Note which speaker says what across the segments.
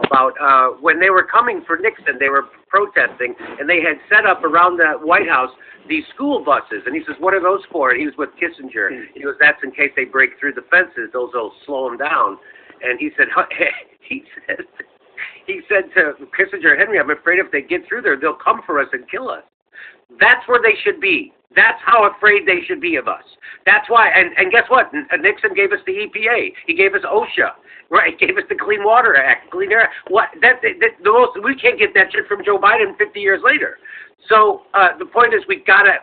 Speaker 1: about when they were coming for Nixon, they were protesting, and they had set up around the White House these school buses. And he says, what are those for? And he was with Kissinger. He goes, that's in case they break through the fences. Those will slow them down. And he said, he said to Kissinger, Henry, I'm afraid if they get through there, they'll come for us and kill us. That's where they should be. That's how afraid they should be of us. That's why, and guess what? Nixon gave us the EPA. He gave us OSHA. Right? He gave us the Clean Water Act, Clean Air. What? The most, we can't get that shit from Joe Biden 50 years later. So the point is, we gotta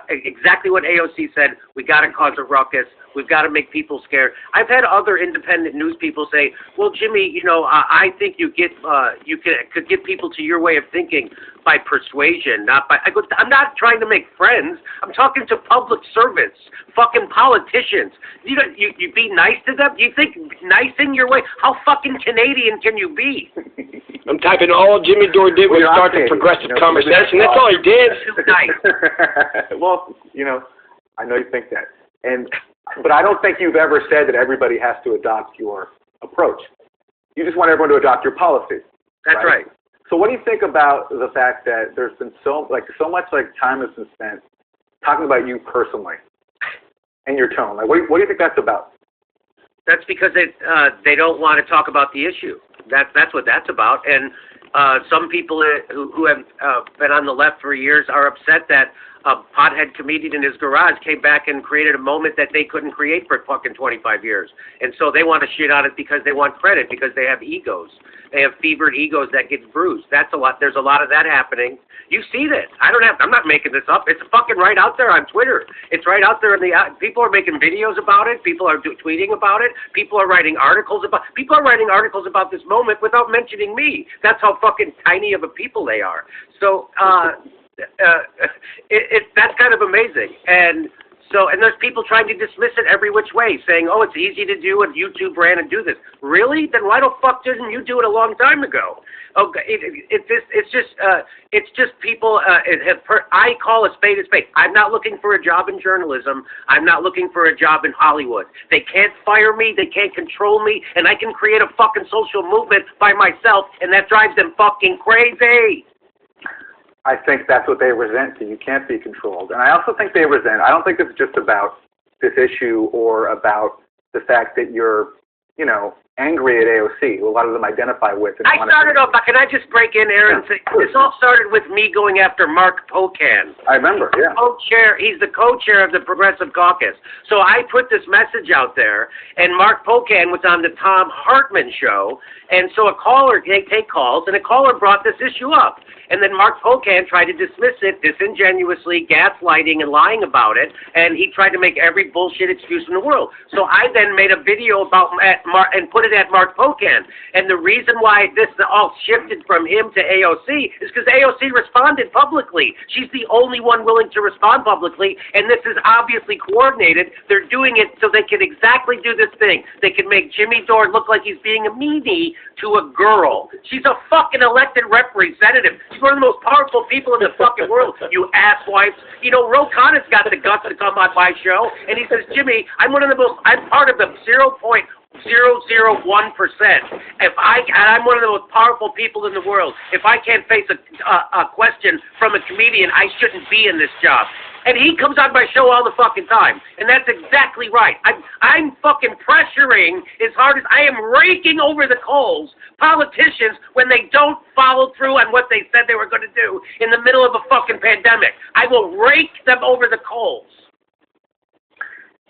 Speaker 1: exactly what AOC said. We gotta cause a ruckus. We've got to make people scared. I've had other independent news people say, "Well, Jimmy, you know, I think you could get people to your way of thinking by persuasion, not by." I go, I'm not trying to make friends. I'm talking to public servants, fucking politicians. You know, you be nice to them. Do you think nicing your way? How fucking Canadian can you be?
Speaker 2: I'm typing all Jimmy Dore did was start the progressive conversation. That's all he did.
Speaker 1: Too nice.
Speaker 3: Well, you know, I know you think that, but I don't think you've ever said that everybody has to adopt your approach. You just want everyone to adopt your policy.
Speaker 1: That's right.
Speaker 3: So what do you think about the fact that there's been so much time has been spent talking about you personally and your tone? Like, what do you think that's about?
Speaker 1: That's because they don't want to talk about the issue. That's what that's about. And some people who have been on the left for years are upset that a pothead comedian in his garage came back and created a moment that they couldn't create for fucking 25 years. And so they want to shit on it because they want credit, because they have egos. They have fevered egos that get bruised. That's a lot. There's a lot of that happening. You see this. I'm not making this up. It's fucking right out there on Twitter. It's right out there people are making videos about it. People are tweeting about it. People are writing articles about this moment without mentioning me. That's how fucking tiny of a people they are. So, that's kind of amazing. And there's people trying to dismiss it every which way, saying, oh, it's easy to do, and YouTube ran and do this. Really? Then why the fuck didn't you do it a long time ago? Okay, it's just people. I call a spade a spade. I'm not looking for a job in journalism. I'm not looking for a job in Hollywood. They can't fire me. They can't control me, and I can create a fucking social movement by myself, and that drives them fucking crazy.
Speaker 3: I think that's what they resent. You can't be controlled. And I also think they resent. I don't think it's just about this issue or about the fact that you're, you know, angry at AOC, who a lot of them identify with. And
Speaker 1: can I just break in, Aaron? Yeah, this all started with me going after Mark Pocan.
Speaker 3: I remember, yeah.
Speaker 1: He's the co-chair of the Progressive Caucus. So I put this message out there, and Mark Pocan was on the Tom Hartman show, and so they take calls, and a caller brought this issue up. And then Mark Pocan tried to dismiss it disingenuously, gaslighting and lying about it, and he tried to make every bullshit excuse in the world. So I then made a video and put it at Mark Pocan. And the reason why this all shifted from him to AOC is because AOC responded publicly. She's the only one willing to respond publicly, and this is obviously coordinated. They're doing it so they can exactly do this thing. They can make Jimmy Dore look like he's being a meanie to a girl. She's a fucking elected representative. She's one of the most powerful people in the fucking world, you asswipes. You know, Ro Khanna's got the guts to come on my show, and he says, Jimmy, I'm part of the 0.001%. I'm one of the most powerful people in the world. If I can't face a question from a comedian, I shouldn't be in this job. And he comes on my show all the fucking time. And that's exactly right. I'm fucking pressuring as hard as I am raking over the coals politicians when they don't follow through on what they said they were going to do in the middle of a fucking pandemic. I will rake them over the coals.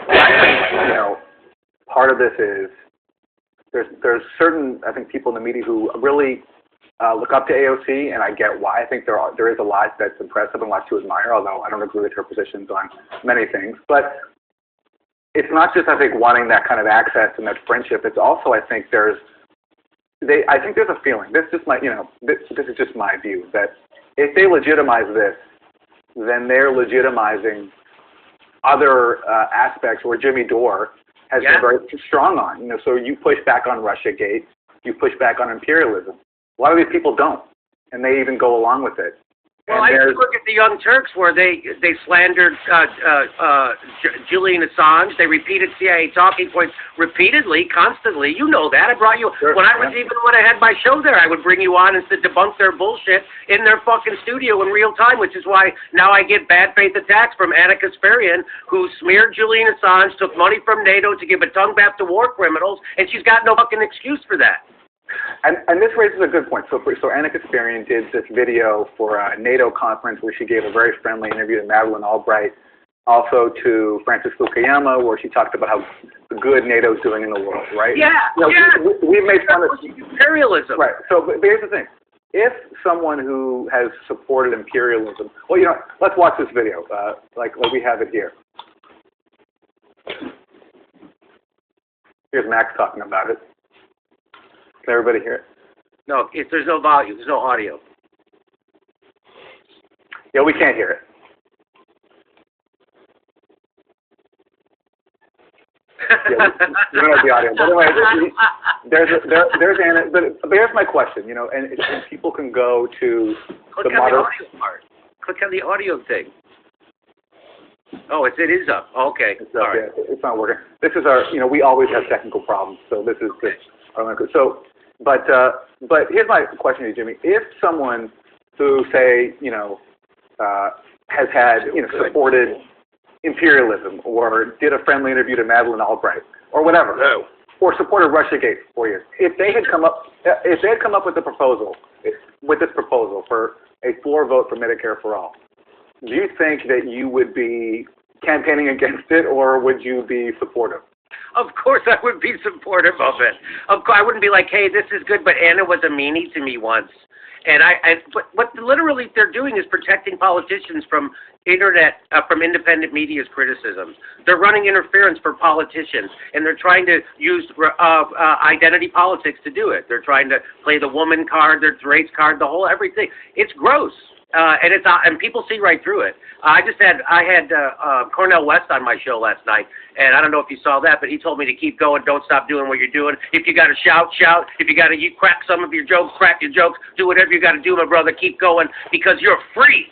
Speaker 3: I think, you know, part of this is there's certain, I think, people in the media who really look up to AOC, and I get why. I think there is a lot that's impressive and a lot to admire, although I don't agree with her positions on many things. But it's not just, I think, wanting that kind of access and that friendship. It's also, I think, there's a feeling. This is just my view, that if they legitimize this, then they're legitimizing other aspects where Jimmy Dore has been very strong on. You know, so you push back on Russiagate, you push back on imperialism. A lot of these people don't, and they even go along with it.
Speaker 1: Well, I used to look at the Young Turks where they slandered Julian Assange. They repeated CIA talking points repeatedly, constantly. You know that. I brought you when I had my show there. I would bring you on and to debunk their bullshit in their fucking studio in real time, which is why now I get bad faith attacks from Anna Kasparian, who smeared Julian Assange, took money from NATO to give a tongue bath to war criminals, and she's got no fucking excuse for that.
Speaker 3: And this raises a good point. So Anna Kasparian did this video for a NATO conference where she gave a very friendly interview to Madeleine Albright, also to Francis Fukuyama, where she talked about how good NATO's doing in the world, right?
Speaker 1: Yeah,
Speaker 3: We've made fun of
Speaker 1: imperialism.
Speaker 3: Right. So, but here's the thing. If someone who has supported imperialism, well, let's watch this video, like we have it here. Here's Max talking about it. Can everybody hear it?
Speaker 1: No, there's no volume, there's no audio.
Speaker 3: Yeah, we can't hear it. Yeah, we don't have the audio. But anyway, there's Anna. But here's my question, and people can go to
Speaker 1: Click on the audio part. Click on the audio thing. Oh, it is up. Okay.
Speaker 3: It's up, yeah. It's not working. This is our, we always have technical problems, so this is But here's my question to you, Jimmy. If someone who, say, has had, supported imperialism or did a friendly interview to Madeleine Albright or whatever, or supported Russiagate for 4 years, if they had come up with this proposal for a floor vote for Medicare for all, do you think that you would be campaigning against it, or would you be supportive?
Speaker 1: Of course I would be supportive of it. Of course, I wouldn't be like, hey, this is good, but Anna was a meanie to me once. And but what literally they're doing is protecting politicians from independent media's criticisms. They're running interference for politicians, and they're trying to use identity politics to do it. They're trying to play the woman card, their race card, the whole everything. It's gross. And people see right through it. I had Cornel West on my show last night, and I don't know if you saw that, but he told me to keep going, don't stop doing what you're doing. If you got to shout, shout. If you got to crack some of your jokes, crack your jokes. Do whatever you got to do, my brother. Keep going because you're free.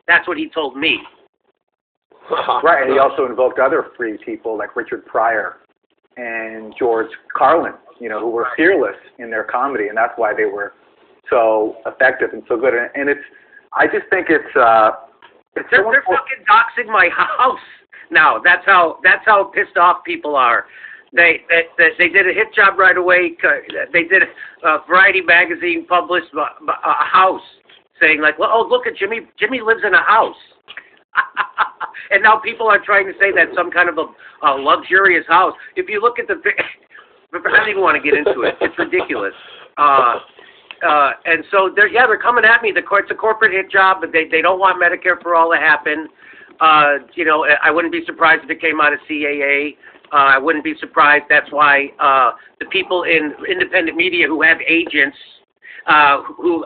Speaker 1: That's what he told me.
Speaker 3: Right, and he also invoked other free people like Richard Pryor and George Carlin, who were fearless in their comedy, and that's why they were so effective and so good. And I just think they're fucking doxing my house now. That's how pissed off people are. They did a hit job right away. They did Variety magazine published a house saying like, well, oh look at Jimmy. Jimmy lives in a house. And now people are trying to say that's some kind of a luxurious house. If you look at I don't even want to get into it. It's ridiculous. And so they're coming at me. It's a corporate hit job, but they don't want Medicare for all to happen. I wouldn't be surprised if it came out of CAA. I wouldn't be surprised. That's why the people in independent media who have agents who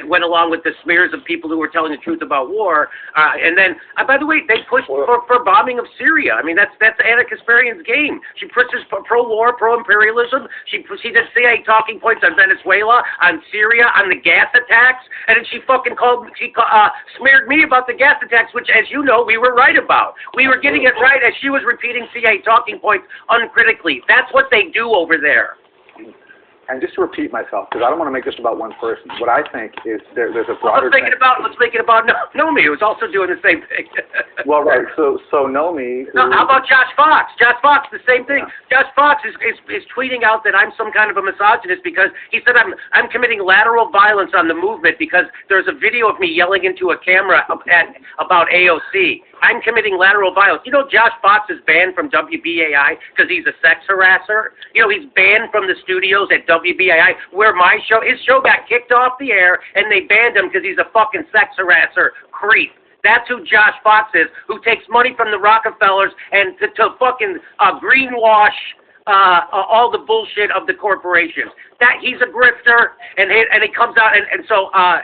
Speaker 3: went along with the smears of people who were telling the truth about war. And then, by the way, they pushed for bombing of Syria. I mean, that's Anna Kasparian's game. She pushes pro-war, pro-imperialism. She did CIA talking points on Venezuela, on Syria, on the gas attacks, and then she smeared me about the gas attacks, which, as you know, we were right about. We were getting it right as she was repeating CIA talking points uncritically. That's what they do over there. And just to repeat myself, because I don't want to make this about one person, what I think is there's a broader...
Speaker 1: Let's make it about Nomi, who's also doing the same thing.
Speaker 3: Well, right, so Nomi...
Speaker 1: How about Josh Fox? Josh Fox, the same thing. Yeah. Josh Fox is tweeting out that I'm some kind of a misogynist because he said I'm committing lateral violence on the movement because there's a video of me yelling into a camera about AOC. I'm committing lateral violence. Josh Fox is banned from WBAI because he's a sex harasser. He's banned from the studios at WBAI where his show got kicked off the air and they banned him because he's a fucking sex harasser creep. That's who Josh Fox is, who takes money from the Rockefellers and to fucking greenwash all the bullshit of the corporations. That he's a grifter, and he comes out, and so I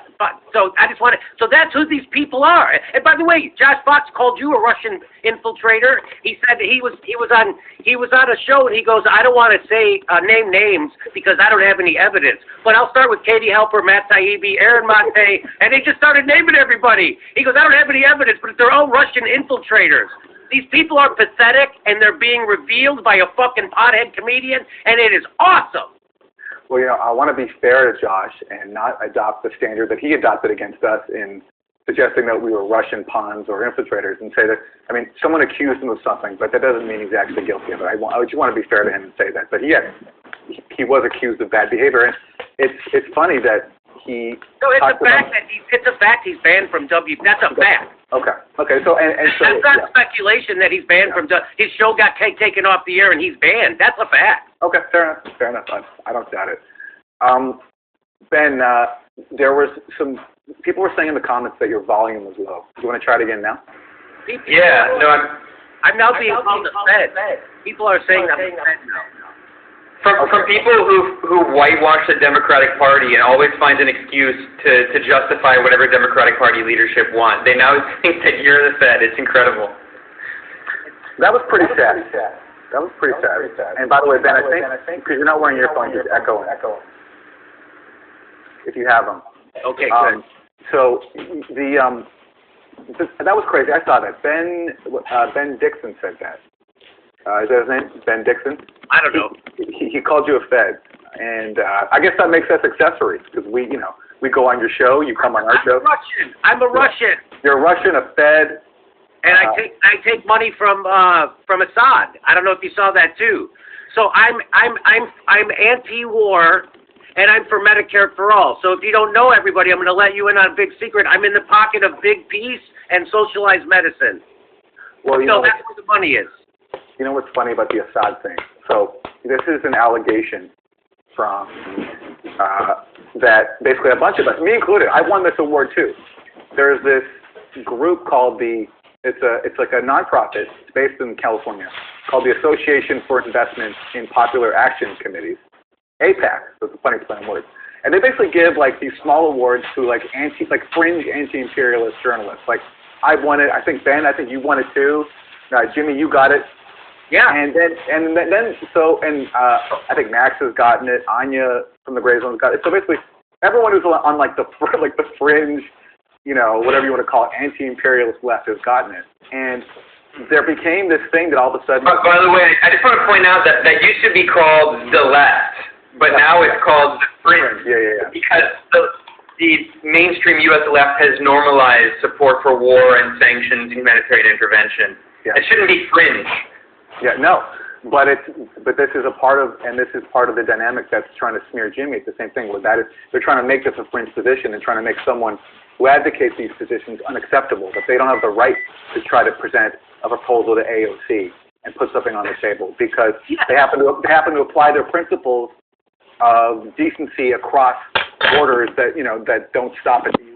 Speaker 1: just want to. So that's who these people are. And by the way, Josh Fox called you a Russian infiltrator. He said that he was on a show, and he goes, I don't want to say name names because I don't have any evidence. But I'll start with Katie Halper, Matt Taibbi, Aaron Mate, and they just started naming everybody. He goes, I don't have any evidence, but they're all Russian infiltrators. These people are pathetic, and they're being revealed by a fucking pothead comedian, and it is awesome.
Speaker 3: Well, I want to be fair to Josh and not adopt the standard that he adopted against us in suggesting that we were Russian pawns or infiltrators, and say that, someone accused him of something, but that doesn't mean he's actually guilty of it. I just want to be fair to him and say that. But he was accused of bad behavior, and it's funny that he. No, it's a fact he's banned from W. That's a fact. Okay. So
Speaker 1: that's not speculation that he's banned from his show got taken off the air and he's banned. That's a fact.
Speaker 3: Okay, fair enough. I don't doubt it. Ben, there was some people were saying in the comments that your volume was low. Do you want to try it again now?
Speaker 1: I'm now being called a Fed. People are saying I'm a Fed now.
Speaker 4: From people who whitewash the Democratic Party and always find an excuse to justify whatever Democratic Party leadership wants. They now think that you're the Fed. It's incredible.
Speaker 3: That was pretty sad. And by the way, Ben, I think because you're not wearing earphones, it's echoing. If you have them.
Speaker 1: Okay, good.
Speaker 3: So that was crazy. I saw that. Ben Dixon said that. Is that his name? Ben Dixon?
Speaker 1: I don't know.
Speaker 3: He called you a Fed, and I guess that makes us accessories because we go on your show, you come on our show.
Speaker 1: I'm a Russian.
Speaker 3: You're a Russian, a Fed.
Speaker 1: And I take money from Assad. I don't know if you saw that too. So I'm anti-war, and I'm for Medicare for all. So if you don't know everybody, I'm going to let you in on a big secret. I'm in the pocket of big peace and socialized medicine. Well, that's where the money is.
Speaker 3: You know what's funny about the Assad thing? So this is an allegation from that basically a bunch of us, me included, I won this award too. There's this group called it's like a nonprofit based in California called the Association for Investment in Popular Action Committees, APAC. So it's a funny play on words. And they basically give like these small awards to like fringe anti-imperialist journalists. Like I won it. I think Ben, you won it too. Jimmy, you got it.
Speaker 1: Yeah.
Speaker 3: And then I think Max has gotten it. Anya from the Gray Zone's got it. So basically, everyone who's on like the fringe, whatever you want to call it, anti-imperialist left has gotten it. And there became this thing that all of a sudden.
Speaker 4: By the way, I just want to point out that used to be called the left, but now it's called the fringe.
Speaker 3: Yeah.
Speaker 4: Because the mainstream U.S. left has normalized support for war and sanctions and humanitarian intervention.
Speaker 3: Yeah.
Speaker 4: It shouldn't be fringe.
Speaker 3: Yeah, no, but this is part of the dynamic that's trying to smear Jimmy. It's the same thing. They're trying to make this a fringe position and trying to make someone who advocates these positions unacceptable. But they don't have the right to try to present a proposal to AOC and put something on the table because they happen to apply their principles of decency across borders that don't stop at the